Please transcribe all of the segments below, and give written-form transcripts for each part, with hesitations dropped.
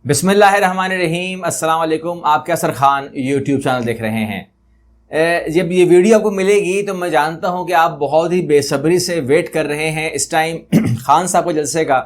بسم اللہ الرحمن الرحیم۔ السلام علیکم۔ آپ کیسر خان یوٹیوب چینل دیکھ رہے ہیں۔ جب یہ ویڈیو آپ کو ملے گی تو میں جانتا ہوں کہ آپ بہت ہی بے صبری سے ویٹ کر رہے ہیں اس ٹائم خان صاحب کو جلسے کا،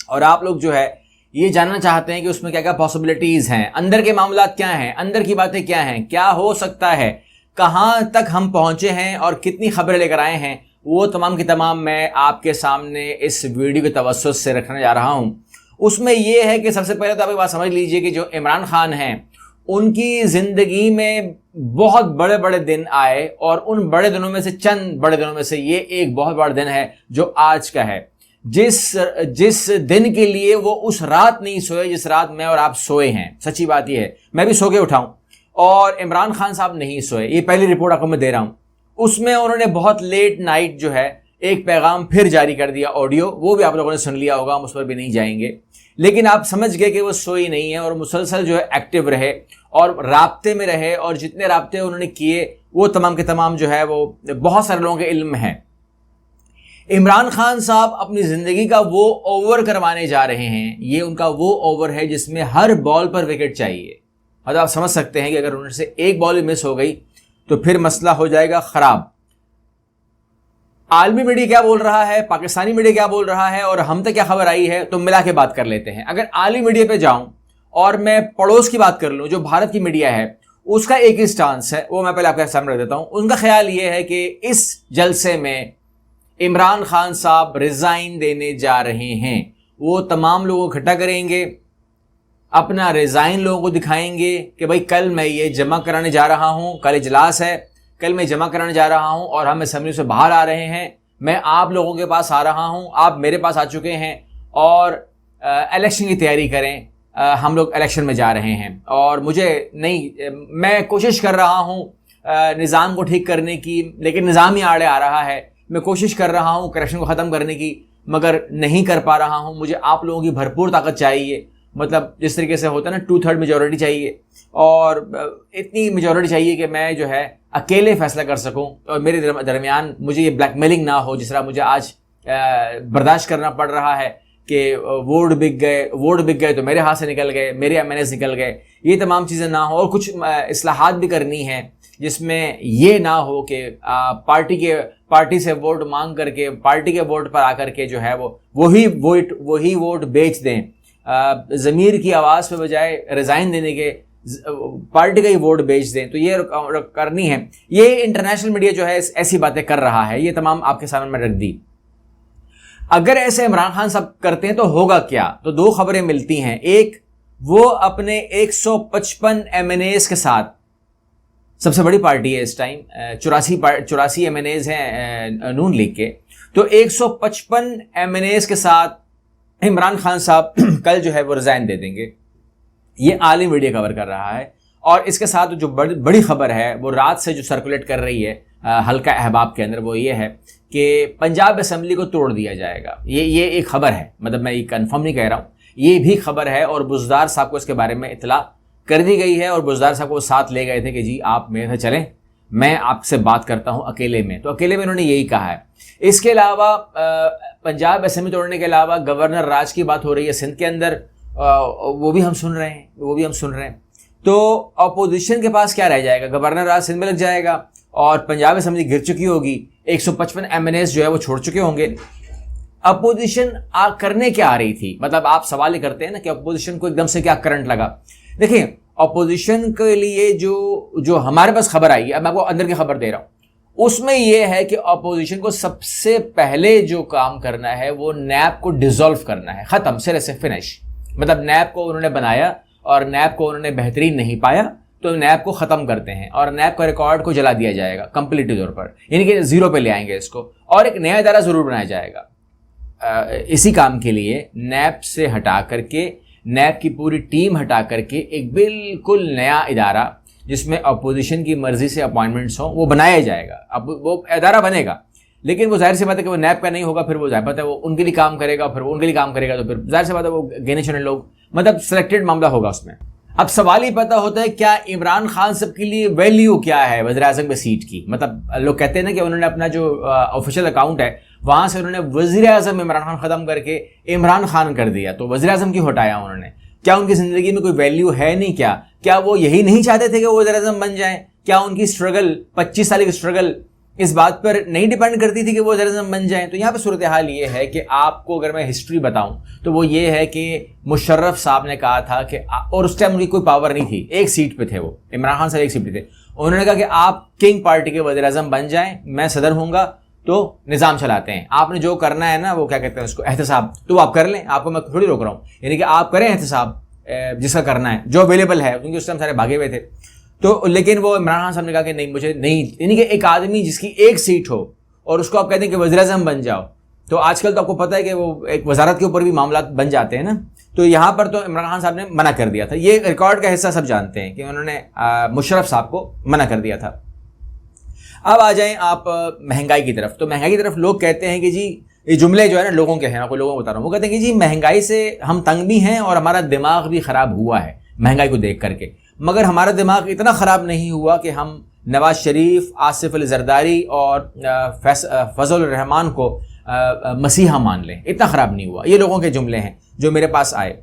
اور آپ لوگ جو ہے یہ جاننا چاہتے ہیں کہ اس میں کیا کیا پاسبلٹیز ہیں، اندر کے معاملات کیا ہیں، اندر کی باتیں کیا ہیں، کیا ہو سکتا ہے، کہاں تک ہم پہنچے ہیں اور کتنی خبریں لے کر آئے ہیں، وہ تمام کی تمام میں آپ کے سامنے اس ویڈیو کے توسط سے رکھنے جا رہا ہوں۔ اس میں یہ ہے کہ سب سے پہلے تو آپ ایک بات سمجھ لیجئے کہ جو عمران خان ہیں ان کی زندگی میں بہت بڑے بڑے دن آئے، اور ان بڑے دنوں میں سے چند بڑے دنوں میں سے یہ ایک بہت بڑا دن ہے جو آج کا ہے، جس دن کے لیے وہ اس رات نہیں سوئے جس رات میں اور آپ سوئے ہیں۔ سچی بات یہ ہے، میں بھی سو کے اٹھاؤں اور عمران خان صاحب نہیں سوئے۔ یہ پہلی رپورٹ آپ کو میں دے رہا ہوں۔ اس میں انہوں نے بہت لیٹ نائٹ جو ہے ایک پیغام پھر جاری کر دیا، آڈیو، وہ بھی آپ لوگوں نے سن لیا ہوگا، ہم اس پر بھی نہیں جائیں گے، لیکن آپ سمجھ گئے کہ وہ سوئی نہیں ہے اور مسلسل جو ہے ایکٹیو رہے اور رابطے میں رہے، اور جتنے رابطے انہوں نے کیے وہ تمام کے تمام جو ہے وہ بہت سارے لوگوں کے علم میں ہیں۔ عمران خان صاحب اپنی زندگی کا وہ اوور کروانے جا رہے ہیں، یہ ان کا وہ اوور ہے جس میں ہر بال پر وکٹ چاہیے۔ مطلب آپ سمجھ سکتے ہیں کہ اگر ان سے ایک بال بھی مس ہو گئی تو پھر مسئلہ ہو جائے گا خراب۔ عالمی میڈیا کیا بول رہا ہے، پاکستانی میڈیا کیا بول رہا ہے، اور ہم تک کیا خبر آئی ہے، تو ملا کے بات کر لیتے ہیں۔ اگر عالمی میڈیا پہ جاؤں اور میں پڑوس کی بات کر لوں، جو بھارت کی میڈیا ہے، اس کا ایک ہی سٹانس ہے، وہ میں پہلے آپ کے سامنے رکھ دیتا ہوں۔ ان کا خیال یہ ہے کہ اس جلسے میں عمران خان صاحب ریزائن دینے جا رہے ہیں۔ وہ تمام لوگوں کو اکٹھا کریں گے، اپنا ریزائن لوگوں کو دکھائیں گے کہ بھائی کل میں یہ جمع کرانے جا رہا ہوں، کل اجلاس ہے، کل میں جمع کرانے جا رہا ہوں اور ہم اسمبلی سے باہر آ رہے ہیں، میں آپ لوگوں کے پاس آ رہا ہوں، آپ میرے پاس آ چکے ہیں، اور الیکشن کی تیاری کریں، ہم لوگ الیکشن میں جا رہے ہیں، اور مجھے نہیں، میں کوشش کر رہا ہوں نظام کو ٹھیک کرنے کی، لیکن نظام ہی آڑے آ رہا ہے۔ میں کوشش کر رہا ہوں کرپشن کو ختم کرنے کی، مگر نہیں کر پا رہا ہوں۔ مجھے آپ لوگوں کی بھرپور طاقت چاہیے، مطلب جس طریقے سے ہوتا ہے نا 2/3 میجورٹی چاہیے، اور اتنی میجورٹی چاہیے کہ میں جو ہے اکیلے فیصلہ کر سکوں، اور میرے درمیان مجھے یہ بلیک میلنگ نہ ہو جس طرح مجھے آج برداشت کرنا پڑ رہا ہے کہ ووٹ بک گئے تو میرے ہاتھ سے نکل گئے، میرے MNAs نکل گئے، یہ تمام چیزیں نہ ہو۔ اور کچھ اصلاحات بھی کرنی ہیں جس میں یہ نہ ہو کہ پارٹی سے ووٹ مانگ کر کے، پارٹی کے ووٹ پر آ کر کے جو ہے وہی ووٹ بیچ دیں، ضمیر کی آواز پہ بجائے ریزائن دینے کے پارٹی کا ہی ووٹ بیچ دیں، تو یہ کرنی ہے۔ یہ انٹرنیشنل میڈیا جو ہے ایسی باتیں کر رہا ہے، یہ تمام آپ کے سامنے میں رکھ دی۔ اگر ایسے عمران خان صاحب کرتے ہیں تو ہوگا کیا؟ تو دو خبریں ملتی ہیں۔ ایک، وہ اپنے 155 MNAs کے ساتھ، سب سے بڑی پارٹی ہے اس ٹائم، 84 MNAs ہیں نون لیگ کے، تو 155 MNAs کے ساتھ عمران خان صاحب کل جو ہے وہ ریزائن دے دیں گے۔ یہ عالمی میڈیا کور کر رہا ہے، اور اس کے ساتھ جو بڑی خبر ہے وہ رات سے جو سرکولیٹ کر رہی ہے حلقہ احباب کے اندر، وہ یہ ہے کہ پنجاب اسمبلی کو توڑ دیا جائے گا۔ یہ ایک خبر ہے، مطلب میں یہ کنفرم نہیں کہہ رہا ہوں، یہ بھی خبر ہے، اور بزدار صاحب کو اس کے بارے میں اطلاع کر دی گئی ہے، اور بزدار صاحب کو ساتھ لے گئے تھے کہ جی آپ میرے سے چلیں، میں آپ سے بات کرتا ہوں اکیلے میں۔ تو اکیلے میں انہوں نے یہی کہا ہے۔ اس کے علاوہ پنجاب اسمبلی توڑنے کے علاوہ گورنر راج کی بات ہو رہی ہے سندھ کے اندر، وہ بھی ہم سن رہے ہیں۔ تو اپوزیشن کے پاس کیا رہ جائے گا؟ گورنر راج سندھ میں لگ جائے گا، اور پنجاب اسمبلی گر چکی ہوگی، 155 MNAs جو ہے وہ چھوڑ چکے ہوں گے۔ اپوزیشن کرنے کیا آ رہی تھی؟ مطلب آپ سوال ہی کرتے ہیں نا کہ اپوزیشن کو ایک دم سے کیا کرنٹ لگا۔ دیکھیں، اپوزیشن کے لیے جو ہمارے پاس خبر آئی ہے، اب میں آپ کو اندر کی خبر دے رہا ہوں، اس میں یہ ہے کہ اپوزیشن کو سب سے پہلے جو کام کرنا ہے وہ نیب کو ڈیزولو کرنا ہے، ختم، سرے سے فنش۔ مطلب نیب کو انہوں نے بنایا اور نیب کو انہوں نے بہترین نہیں پایا، تو نیب کو ختم کرتے ہیں، اور نیب کا ریکارڈ کو جلا دیا جائے گا کمپلیٹلی طور پر، یعنی کہ 0 پہ لے آئیں گے اس کو، اور ایک نیا ادارہ ضرور بنایا جائے گا۔ اسی کام کے لیے نیب سے ہٹا کر کے، نیب کی پوری ٹیم ہٹا کر کے ایک بالکل نیا ادارہ جس میں اپوزیشن کی مرضی سے اپوائنٹمنٹس ہوں وہ بنایا جائے گا۔ اب وہ ادارہ بنے گا، لیکن وہ ظاہر سی بات ہے کہ وہ نیب کا نہیں ہوگا، پھر وہ ظاہر بات ہے وہ ان کے لیے کام کرے گا، پھر وہ ان کے لیے کام کرے گا، تو پھر ظاہر سی بات ہے وہ گنے چنے لوگ، مطلب سلیکٹڈ معاملہ ہوگا اس میں۔ اب سوال ہی پیدا ہوتا ہے کیا عمران خان صاحب کے لیے ویلیو کیا ہے وزیر اعظم کی سیٹ کی؟ مطلب لوگ کہتے ہیں نا کہ انہوں نے اپنا جو آفیشیل اکاؤنٹ ہے وہاں سے انہوں نے وزیر اعظم عمران خان ختم کر کے عمران خان کر دیا، تو وزیر اعظم کیوں ہٹایا انہوں نے؟ کیا ان کی زندگی میں کوئی ویلیو ہے نہیں؟ کیا وہ یہی نہیں چاہتے تھے کہ وہ وزیر اعظم بن جائیں؟ کیا ان کی اسٹرگل 25 سال کی اسٹرگل اس بات پر نہیں ڈیپینڈ کرتی تھی کہ وہ وزیر اعظم بن جائیں؟ تو یہاں پہ صورتحال یہ ہے کہ آپ کو اگر میں ہسٹری بتاؤں تو وہ یہ ہے کہ مشرف صاحب نے کہا تھا کہ، اور اس ٹائم ان کی کوئی پاور نہیں تھی، ایک سیٹ پہ تھے وہ، عمران خان صاحب ایک سیٹ پہ تھے، انہوں نے کہا کہ آپ کنگ پارٹی کے وزیر اعظم بن جائیں، میں صدر ہوں گا تو نظام چلاتے ہیں، آپ نے جو کرنا ہے نا وہ کیا کہتے ہیں اس کو، احتساب، تو وہ آپ کر لیں، آپ کو میں تھوڑی روک رہا ہوں، یعنی کہ آپ کریں احتساب جس کا کرنا ہے، جو اویلیبل ہے، کیونکہ اس ٹائم سارے بھاگے ہوئے تھے۔ تو لیکن وہ عمران خان صاحب نے کہا کہ نہیں، مجھے نہیں، یعنی کہ ایک آدمی جس کی ایک سیٹ ہو اور اس کو آپ کہتے ہیں کہ وزیر اعظم بن جاؤ، تو آج کل تو آپ کو پتہ ہے کہ وہ ایک وزارت کے اوپر بھی معاملات بن جاتے ہیں نا، تو یہاں پر تو عمران خان صاحب نے منع کر دیا تھا، یہ ریکارڈ کا حصہ سب جانتے ہیں کہ انہوں نے مشرف صاحب کو منع کر دیا تھا۔ اب آ جائیں آپ مہنگائی کی طرف، تو مہنگائی کی طرف لوگ کہتے ہیں کہ جی، یہ جملے جو ہے نا لوگوں کے ہیں، کوئی لوگوں کو بتا رہا ہوں، وہ کہتے ہیں کہ جی مہنگائی سے ہم تنگ بھی ہیں اور ہمارا دماغ بھی خراب ہوا ہے مہنگائی کو دیکھ کر کے، مگر ہمارا دماغ اتنا خراب نہیں ہوا کہ ہم نواز شریف، آصف علی زرداری اور فضل الرحمان کو مسیحا مان لیں، اتنا خراب نہیں ہوا۔ یہ لوگوں کے جملے ہیں جو میرے پاس آئے۔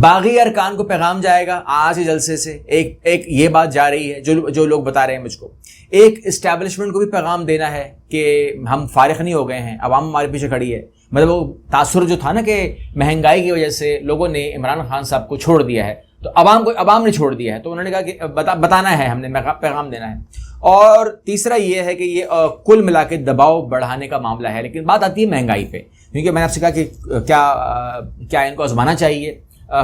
باغی ارکان کو پیغام جائے گا آج کے جلسے سے، ایک یہ بات جا رہی ہے جو لوگ بتا رہے ہیں مجھ کو۔ ایک اسٹیبلشمنٹ کو بھی پیغام دینا ہے کہ ہم فارغ نہیں ہو گئے ہیں، عوام ہمارے پیچھے کھڑی ہے۔ مطلب وہ تاثر جو تھا نا کہ مہنگائی کی وجہ سے لوگوں نے عمران خان صاحب کو چھوڑ دیا ہے، تو عوام نے چھوڑ دیا ہے، تو انہوں نے کہا کہ بتانا ہے، ہم نے پیغام دینا ہے۔ اور تیسرا یہ ہے کہ یہ کل ملا کے دباؤ بڑھانے کا معاملہ ہے۔ لیکن بات آتی ہے مہنگائی پہ، کیونکہ میں نے آپ سے کہا کہ کیا ان کو آزمانا چاہیے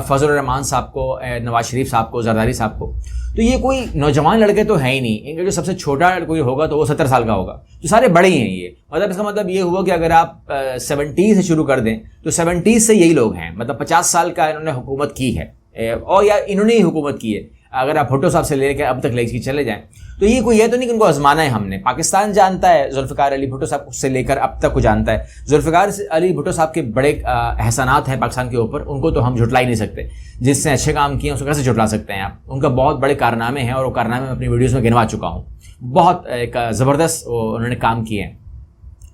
فضل الرحمان صاحب کو، نواز شریف صاحب کو، زرداری صاحب کو۔ تو یہ کوئی نوجوان لڑکے تو ہیں ہی نہیں، ان کا جو سب سے چھوٹا کوئی ہوگا تو وہ 70 سال کا ہوگا، تو سارے بڑے ہی ہیں یہ۔ مطلب اس کا مطلب یہ ہوا کہ اگر آپ 70 سے شروع کر دیں تو 70 سے یہی لوگ ہیں، مطلب 50 سال کا انہوں نے حکومت کی ہے، اور یا انہوں نے ہی حکومت کی ہے۔ اگر آپ بھٹو صاحب سے لے کے اب تک لے کے چلے جائیں تو یہ کوئی یہ تو نہیں کہ ان کو آزمانا ہے ہم نے۔ پاکستان جانتا ہے ذوالفقار علی بھٹو صاحب سے لے کر اب تک کو جانتا ہے۔ ذوالفقار علی بھٹو صاحب کے بڑے احسانات ہیں پاکستان کے اوپر، ان کو تو ہم جھٹلا ہی نہیں سکتے۔ جس نے اچھے کام کیے اس کو کیسے جھٹلا سکتے ہیں آپ؟ ان کا بہت بڑے کارنامے ہیں، اور وہ کارنامے میں اپنی ویڈیوز میں گنوا چکا ہوں۔ بہت ایک زبردست انہوں نے کام کیے ہیں،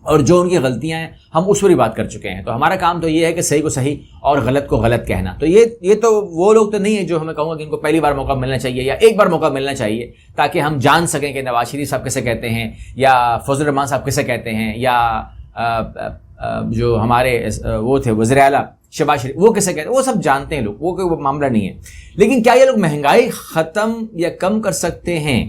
اور جو ان کی غلطیاں ہیں ہم اس پر ہی بات کر چکے ہیں۔ تو ہمارا کام تو یہ ہے کہ صحیح کو صحیح اور غلط کو غلط کہنا۔ تو یہ تو وہ لوگ تو نہیں ہیں جو ہمیں کہوں گا کہ ان کو پہلی بار موقع ملنا چاہیے یا ایک بار موقع ملنا چاہیے، تاکہ ہم جان سکیں کہ نواز شریف صاحب کیسے کہتے ہیں، یا فضل الرحمان صاحب کیسے کہتے ہیں، یا جو ہمارے وہ تھے وزیر اعلیٰ شہباز شریف وہ کیسے کہتے ہیں، وہ سب جانتے ہیں لوگ، وہ کوئی معاملہ نہیں ہے۔ لیکن کیا یہ لوگ مہنگائی ختم یا کم کر سکتے ہیں؟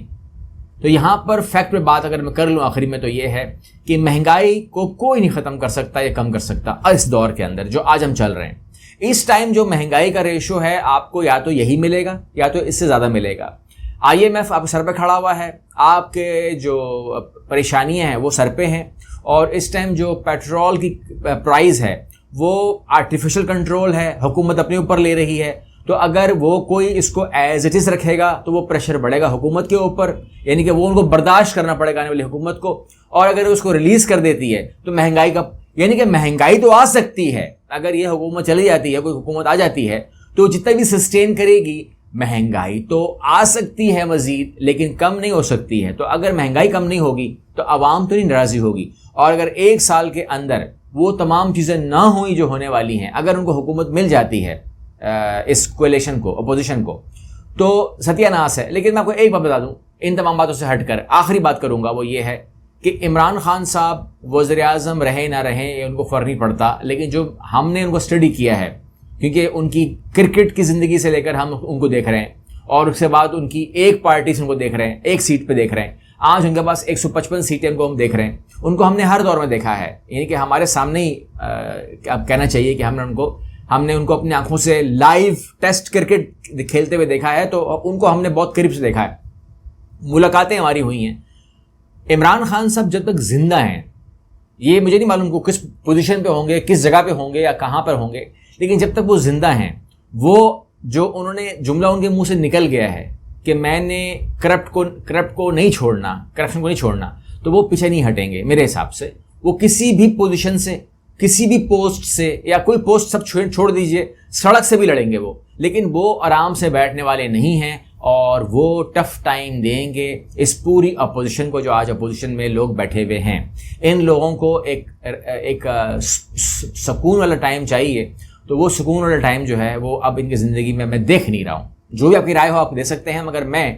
تو یہاں پر فیکٹ پہ بات اگر میں کر لوں آخری میں، تو یہ ہے کہ مہنگائی کو کوئی نہیں ختم کر سکتا یا کم کر سکتا اس دور کے اندر جو آج ہم چل رہے ہیں۔ اس ٹائم جو مہنگائی کا ریشو ہے آپ کو یا تو یہی ملے گا یا تو اس سے زیادہ ملے گا۔ IMF آپ سر پہ کھڑا ہوا ہے، آپ کے جو پریشانیاں ہیں وہ سر پہ ہیں، اور اس ٹائم جو پیٹرول کی پرائز ہے وہ آرٹیفیشل کنٹرول ہے، حکومت اپنے اوپر لے رہی ہے۔ تو اگر وہ کوئی اس کو ایز اٹ از رکھے گا تو وہ پریشر بڑھے گا حکومت کے اوپر، یعنی کہ وہ ان کو برداشت کرنا پڑے گا آنے والی حکومت کو۔ اور اگر اس کو ریلیز کر دیتی ہے تو مہنگائی کا، یعنی کہ مہنگائی تو آ سکتی ہے، اگر یہ حکومت چلی جاتی ہے، کوئی حکومت آ جاتی ہے تو جتنا بھی سسٹین کرے گی مہنگائی تو آ سکتی ہے مزید، لیکن کم نہیں ہو سکتی ہے۔ تو اگر مہنگائی کم نہیں ہوگی تو عوام تو نہیں ناراضی ہوگی، اور اگر ایک سال کے اندر وہ تمام چیزیں نہ ہوئیں جو ہونے والی ہیں، اگر ان کو حکومت مل جاتی ہے اس کولیشن کو، اپوزیشن کو، تو ستیہ ناس ہے۔ لیکن میں آپ کو ایک بات بتا دوں، ان تمام باتوں سے ہٹ کر آخری بات کروں گا، وہ یہ ہے کہ عمران خان صاحب وزیر اعظم رہے نہ رہیں یہ ان کو فرق نہیں پڑتا، لیکن جو ہم نے ان کو اسٹڈی کیا ہے، کیونکہ ان کی کرکٹ کی زندگی سے لے کر ہم ان کو دیکھ رہے ہیں، اور اس کے بعد ان کی ایک پارٹی سے ان کو دیکھ رہے ہیں، ایک سیٹ پہ دیکھ رہے ہیں، آج ان کے پاس 155 سیٹیں ان کو ہم دیکھ رہے ہیں۔ ان کو ہم نے ہر دور میں دیکھا ہے، یعنی کہ ہمارے سامنے ہی اب کہنا چاہیے کہ ہم نے ان کو اپنی آنکھوں سے لائیو ٹیسٹ کرکٹ کھیلتے ہوئے دیکھا ہے، تو ان کو ہم نے بہت قریب سے دیکھا ہے، ملاقاتیں ہماری ہوئی ہیں۔ عمران خان صاحب جب تک زندہ ہیں، یہ مجھے نہیں معلوم کو کس پوزیشن پہ ہوں گے، کس جگہ پہ ہوں گے یا کہاں پر ہوں گے، لیکن جب تک وہ زندہ ہیں، وہ جو انہوں نے جملہ ان کے منہ سے نکل گیا ہے کہ میں نے کرپٹ کو نہیں چھوڑنا، کرپشن کو نہیں چھوڑنا، تو وہ پیچھے نہیں ہٹیں گے میرے حساب سے۔ وہ کسی بھی پوزیشن سے، کسی بھی پوسٹ سے، یا کوئی پوسٹ سب چھوڑ دیجئے، سڑک سے بھی لڑیں گے وہ، لیکن وہ آرام سے بیٹھنے والے نہیں ہیں، اور وہ ٹف ٹائم دیں گے اس پوری اپوزیشن کو جو آج اپوزیشن میں لوگ بیٹھے ہوئے ہیں۔ ان لوگوں کو ایک سکون والا ٹائم چاہیے، تو وہ سکون والا ٹائم جو ہے وہ اب ان کی زندگی میں دیکھ نہیں رہا ہوں. جو بھی آپ کی رائے ہو آپ دے سکتے ہیں, مگر میں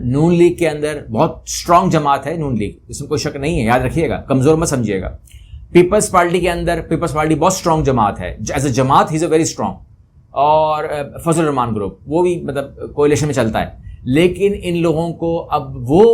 نون لیگ کے اندر بہت اسٹرانگ جماعت ہے نون لیگ, اس میں کوئی شک نہیں ہے, یاد رکھیے گا, کمزور مت سمجھیے گا. پیپلز پارٹی کے اندر پیپلز پارٹی بہت اسٹرانگ جماعت ہے, ایز اے جماعت ہی از اے ویری اسٹرانگ. اور فضل الرحمان گروپ وہ بھی مطلب کولیشن میں چلتا ہے. لیکن ان لوگوں کو اب وہ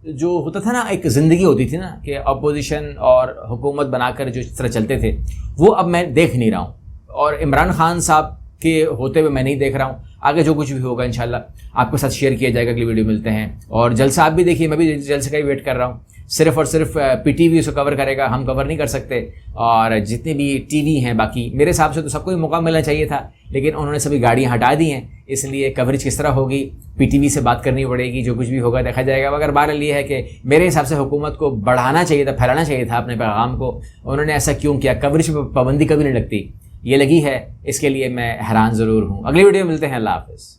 جو ہوتا تھا نا, ایک زندگی ہوتی تھی نا کہ اپوزیشن اور حکومت بنا کر جو اس طرح چلتے تھے, وہ اب میں دیکھ نہیں رہا ہوں. اور عمران خان صاحب کے ہوتے ہوئے میں نہیں دیکھ رہا ہوں. آگے جو کچھ بھی ہوگا انشاءاللہ آپ کے ساتھ شیئر کیا جائے گا. اگلی ویڈیو ملتے ہیں. اور جلسہ آپ بھی دیکھیے, میں بھی جلسے کا ہی ویٹ کر رہا ہوں. صرف اور صرف پی ٹی وی اس کو کور کرے گا, ہم کور نہیں کر سکتے. اور جتنے بھی ٹی وی ہیں باقی, میرے حساب سے تو سب کو ہی موقع ملنا چاہیے تھا, لیکن انہوں نے سبھی گاڑیاں ہٹا دی ہیں. اس لیے کوریج کس طرح ہوگی, پی ٹی وی سے بات کرنی پڑے گی. جو کچھ بھی ہوگا دیکھا جائے گا. مگر بہرحال یہ ہے کہ میرے حساب سے حکومت کو بڑھانا چاہیے تھا, پھیلانا چاہیے تھا اپنے پیغام کو. انہوں نے ایسا کیوں کیا؟ کوریج پہ پابندی کبھی نہیں لگتی, یہ لگی ہے. اس کے لیے میں حیران ضرور ہوں. اگلی ویڈیو میں ملتے ہیں. اللہ حافظ.